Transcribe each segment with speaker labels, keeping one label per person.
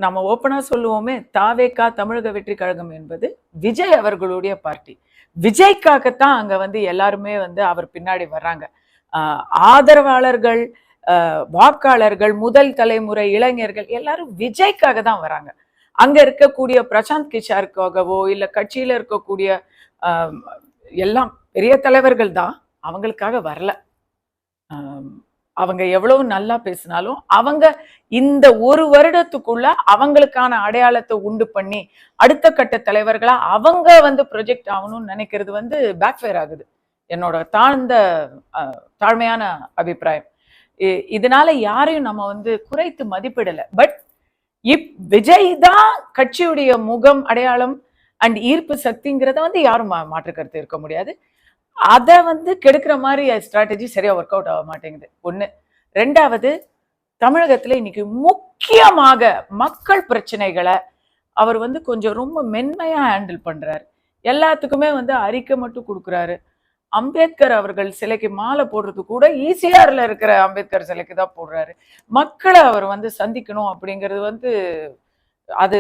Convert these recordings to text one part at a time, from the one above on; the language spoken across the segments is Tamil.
Speaker 1: நம்ம ஓப்பனா சொல்லுவோமே, தாவேகா தமிழக வெற்றி கழகம் என்பது விஜய் அவர்களுடைய பார்ட்டி. விஜய்க்காகத்தான் அங்க வந்து எல்லாருமே வந்து அவர் பின்னாடி வர்றாங்க. ஆதரவாளர்கள், வாக்காளர்கள், முதல் தலைமுறை இளைஞர்கள் எல்லாரும் விஜய்க்காக தான் வராங்க. அங்க இருக்கக்கூடிய பிரசாந்த் கிஷோருக்காகவோ இல்ல கட்சியில இருக்கக்கூடிய எல்லாம் பெரிய தலைவர்கள் தான் அவங்களுக்காக வரல. அவங்க எவ்வளவு நல்லா பேசினாலும் அவங்க இந்த ஒரு வருடத்துக்குள்ள அவங்களுக்கான அடையாளத்தை உண்டு பண்ணி அடுத்த கட்ட தலைவர்களா அவங்க வந்து ப்ரொஜெக்ட் ஆகணும்னு நினைக்கிறது வந்து பேக்ஃபயர் ஆகுது. என்னோட தாழ்மையான அபிப்பிராயம். இதனால யாரையும் நம்ம வந்து குறைத்து மதிப்பிடல. பட் விஜய் தான் கட்சியுடைய முகம், அடையாளம் அண்ட் ஈர்ப்பு சக்திங்கிறத வந்து யாரும் மாற்று கருத்து இருக்க முடியாது. அதை வந்து கெடுக்கிற மாதிரி ஸ்ட்ராட்டஜி சரியா ஒர்க் அவுட் ஆக மாட்டேங்குது. ஒண்ணு. ரெண்டாவது, தமிழகத்துல இன்னைக்கு முக்கியமாக மக்கள் பிரச்சனைகளை அவர் வந்து கொஞ்சம் ரொம்ப மென்மையா ஹேண்டில் பண்றாரு. எல்லாத்துக்குமே வந்து அறிக்கை மட்டும் கொடுக்குறாரு. அம்பேத்கர் அவர்கள் சிலைக்கு மாலை போடுறது கூட ஈசிஆர்ல இருக்கிற அம்பேத்கர் சிலைக்கு தான் போடுறாரு. மக்களை அவர் வந்து சந்திக்கணும் அப்படிங்கிறது வந்து அது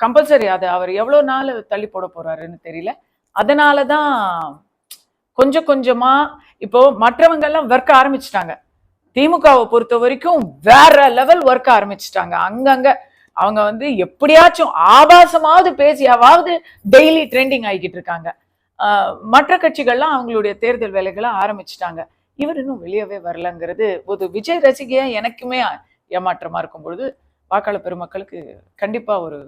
Speaker 1: கம்பல்சரி. அது அவர் எவ்வளவு நாள் தள்ளி போட போறாருன்னு தெரியல. அதனாலதான் கொஞ்சம் கொஞ்சமா இப்போ மற்றவங்க எல்லாம் ஒர்க் ஆரம்பிச்சுட்டாங்க. திமுகவை பொறுத்த வரைக்கும் வேற லெவல் ஒர்க் ஆரம்பிச்சுட்டாங்க. அங்கங்க அவங்க வந்து எப்படியாச்சும் ஆபாசமாவது பேசியாவது டெய்லி ட்ரெண்டிங் ஆகிக்கிட்டு இருக்காங்க. மற்ற கட்சிகள்லாம் அவங்களுடைய தேர்தல் வேலைகளை ஆரம்பிச்சுட்டாங்க. இவர் இன்னும் வெளியவே வரலங்கிறது ஒரு விஜய் ரசிகையா எனக்குமே ஏமாற்றமா இருக்கும் பொழுது வாக்காளர் பெருமக்களுக்கு கண்டிப்பா ஒரு